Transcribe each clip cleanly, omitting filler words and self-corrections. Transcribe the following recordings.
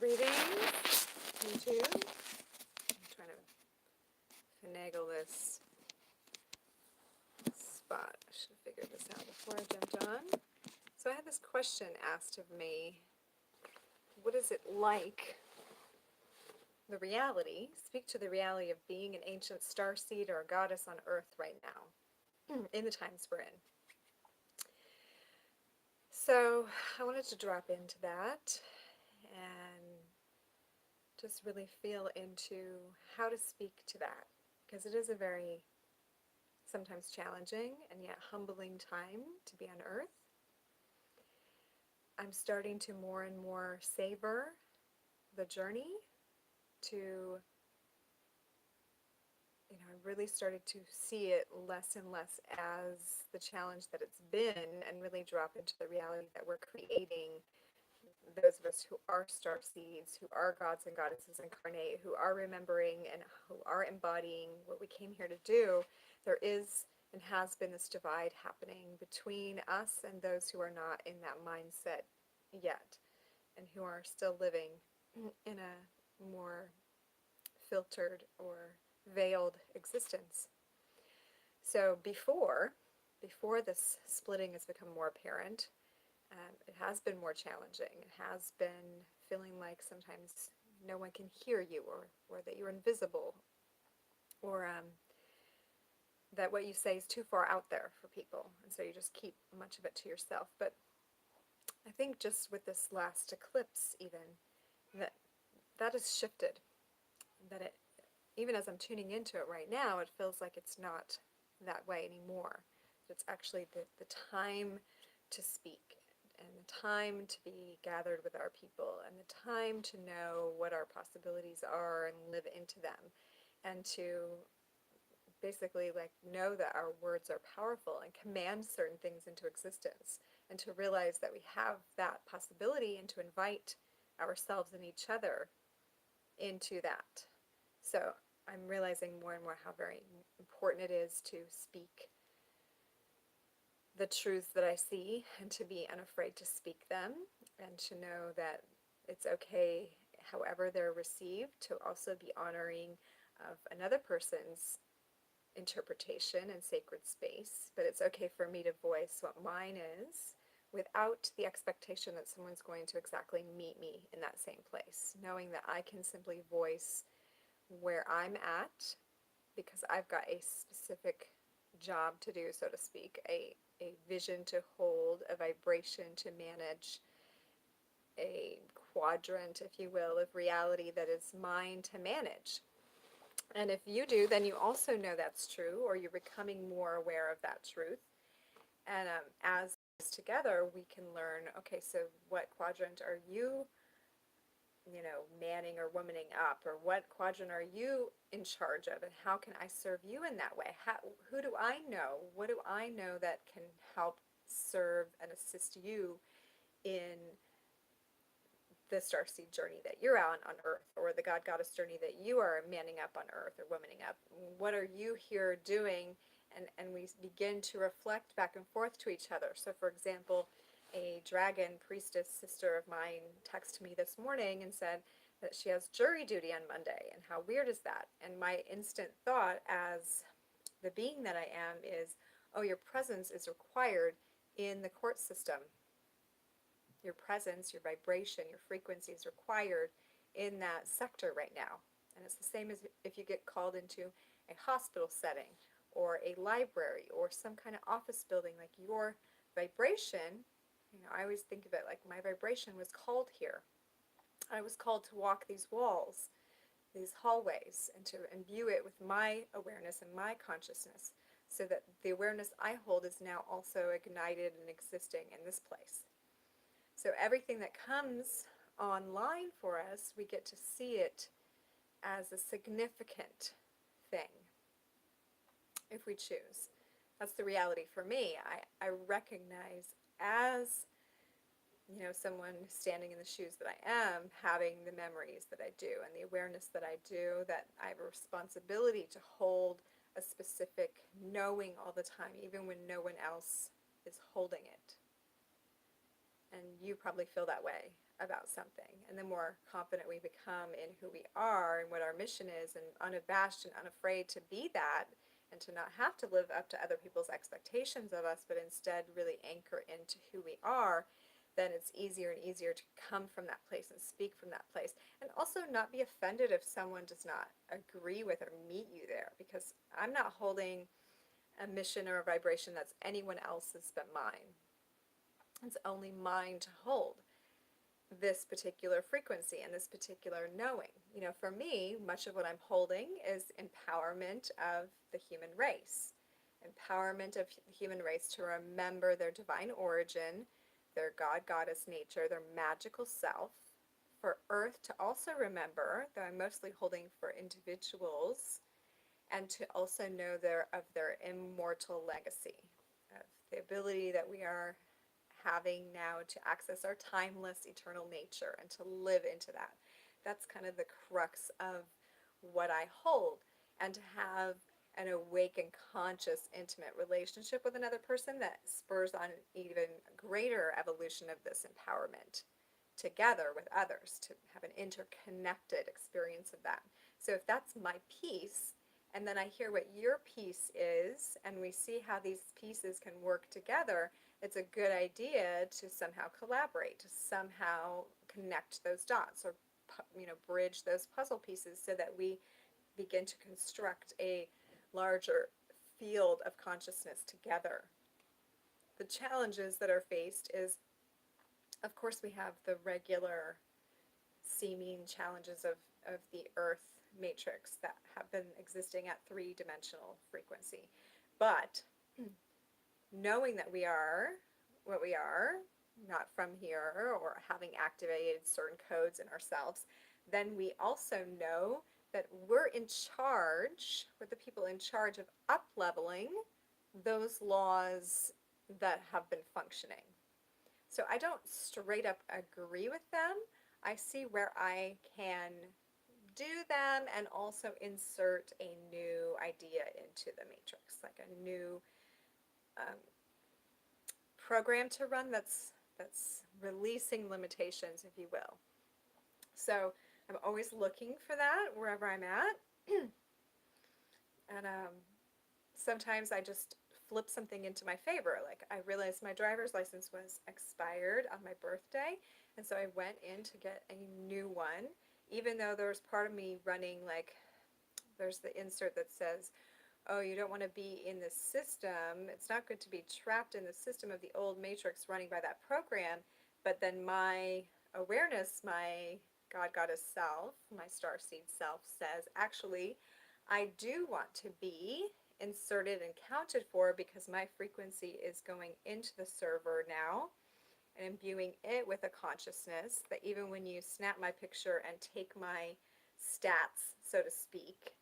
readings. Me too. I'm trying to finagle this spot. I should have figured this out before I jumped on. So I had this question asked of me. What is it like, the reality, speak to the reality of being an ancient starseed or a goddess on Earth right now, in the times we're in. So I wanted to drop into that and just really feel into how to speak to that, because it is a very sometimes challenging and yet humbling time to be on Earth. I'm starting to more and more savor the journey to, I really started to see it less and less as the challenge that it's been, and really drop into the reality that we're creating, those of us who are star seeds, who are gods and goddesses incarnate, who are remembering and who are embodying what we came here to do. There is and has been this divide happening between us and those who are not in that mindset yet, and who are still living in a more filtered or veiled existence. So before this splitting has become more apparent, it has been more challenging. It has been feeling like sometimes no one can hear you, or that you're invisible, or that what you say is too far out there for people, and so you just keep much of it to yourself. But I think just with this last eclipse, even, that has shifted. That it, even as I'm tuning into it right now, it feels like it's not that way anymore. It's actually the time to speak, and the time to be gathered with our people, and the time to know what our possibilities are and live into them, and to basically know that our words are powerful and command certain things into existence, and to realize that we have that possibility, and to invite ourselves and each other into that. So I'm realizing more and more how very important it is to speak the truths that I see, and to be unafraid to speak them, and to know that it's okay however they're received, to also be honoring of another person's interpretation and sacred space, but it's okay for me to voice what mine is without the expectation that someone's going to exactly meet me in that same place, knowing that I can simply voice where I'm at, because I've got a specific job to do, so to speak, a vision to hold, a vibration to manage, a quadrant, if you will, of reality that is mine to manage. And if you do, then you also know that's true, or you're becoming more aware of that truth. And as together, we can learn, okay, so what quadrant are you, manning or womaning up, or what quadrant are you in charge of, and how can I serve you in that way? Who do I know? What do I know that can help serve and assist you in the starseed journey that you're on Earth, or the God Goddess journey that you are manning up on Earth or womaning up? What are you here doing? And we begin to reflect back and forth to each other. So for example, a dragon priestess sister of mine texted me this morning and said that she has jury duty on Monday, and how weird is that? And my instant thought as the being that I am is, oh, your presence is required in the court system. Your presence, your vibration, your frequency is required in that sector right now. And it's the same as if you get called into a hospital setting, or a library, or some kind of office building. Like, your vibration, I always think of it like my vibration was called here. I was called to walk these walls, these hallways, and to imbue it with my awareness and my consciousness, so that the awareness I hold is now also ignited and existing in this place. So everything that comes online for us, we get to see it as a significant thing, if we choose. That's the reality for me. I recognize, as someone standing in the shoes that I am, having the memories that I do and the awareness that I do, that I have a responsibility to hold a specific knowing all the time, even when no one else is holding it. And you probably feel that way. about something. And the more confident we become in who we are and what our mission is, and unabashed and unafraid to be that, and to not have to live up to other people's expectations of us, but instead really anchor into who we are, then it's easier and easier to come from that place and speak from that place. And also not be offended if someone does not agree with or meet you there, because I'm not holding a mission or a vibration that's anyone else's but mine. It's only mine to hold this particular frequency and this particular knowing. You know, for me, much of what I'm holding is empowerment of the human race. Empowerment of the human race to remember their divine origin, their God, goddess nature, their magical self. For Earth to also remember, though I'm mostly holding for individuals, and to also know their immortal legacy, of the ability that we are having now to access our timeless eternal nature and to live into that. That's kind of the crux of what I hold. And to have an awake and conscious intimate relationship with another person that spurs on an even greater evolution of this empowerment together with others, to have an interconnected experience of that. So if that's my piece, and then I hear what your piece is, and we see how these pieces can work together, it's a good idea to somehow collaborate, to somehow connect those dots, or bridge those puzzle pieces so that we begin to construct a larger field of consciousness together. The challenges that are faced is, of course, we have the regular seeming challenges of the Earth matrix that have been existing at three-dimensional frequency. But knowing that we are what we are, not from here, or having activated certain codes in ourselves, then we also know that we're in charge, we're the people in charge of up-leveling those laws that have been functioning. So I don't straight up agree with them. I see where I can do them and also insert a new idea into the matrix, like a new um, program to run that's releasing limitations, if you will. So I'm always looking for that wherever I'm at. And sometimes I just flip something into my favor. Like, I realized my driver's license was expired on my birthday, and so I went in to get a new one, even though there was part of me running, like, there's the insert that says, oh, you don't want to be in the system. It's not good to be trapped in the system of the old matrix running by that program. But then my awareness, my God, Goddess self, my Starseed self says, actually, I do want to be inserted and counted for, because my frequency is going into the server now and imbuing it with a consciousness that even when you snap my picture and take my stats, so to speak,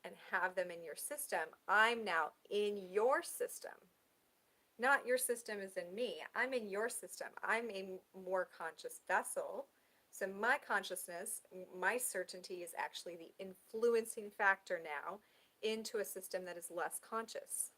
and have them in your system, I'm now in your system. Not your system is in me. I'm in your system. I'm a more conscious vessel. So my consciousness, my certainty, is actually the influencing factor now into a system that is less conscious.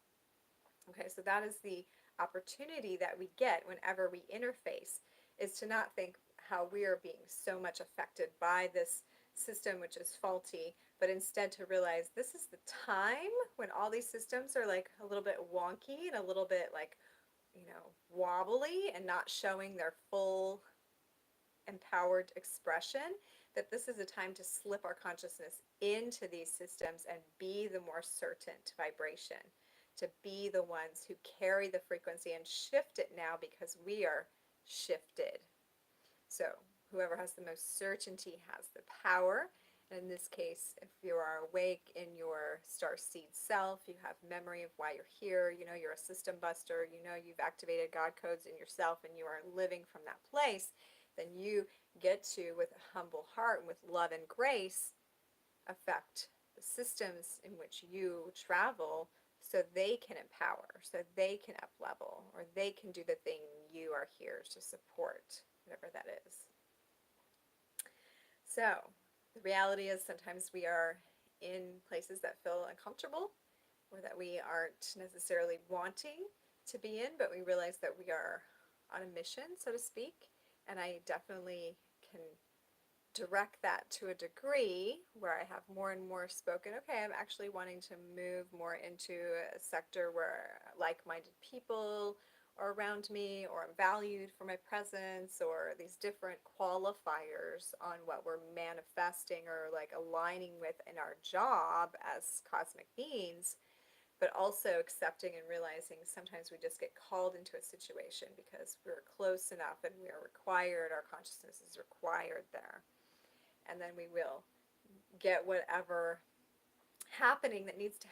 Okay, so that is the opportunity that we get whenever we interface, is to not think how we are being so much affected by this system which is faulty, but instead to realize this is the time when all these systems are like a little bit wonky and a little bit like, wobbly and not showing their full empowered expression, that this is a time to slip our consciousness into these systems and be the more certain vibration, to be the ones who carry the frequency and shift it now, because we are shifted. So whoever has the most certainty has the power. And in this case, if you are awake in your starseed self, you have memory of why you're here, you're a system buster, you've activated God codes in yourself, and you are living from that place, then you get to, with a humble heart and with love and grace, affect the systems in which you travel, so they can empower, so they can up level, or they can do the thing you are here to support, whatever that is. So the reality is, sometimes we are in places that feel uncomfortable, or that we aren't necessarily wanting to be in, but we realize that we are on a mission, so to speak, And I definitely can direct that to a degree where I have more and more spoken, okay, I'm actually wanting to move more into a sector where like-minded people are around me, or I'm valued for my presence, or these different qualifiers on what we're manifesting or like aligning with in our job as cosmic beings, but also accepting and realizing sometimes we just get called into a situation because we're close enough and we are required, our consciousness is required there. And then we will get whatever happening that needs to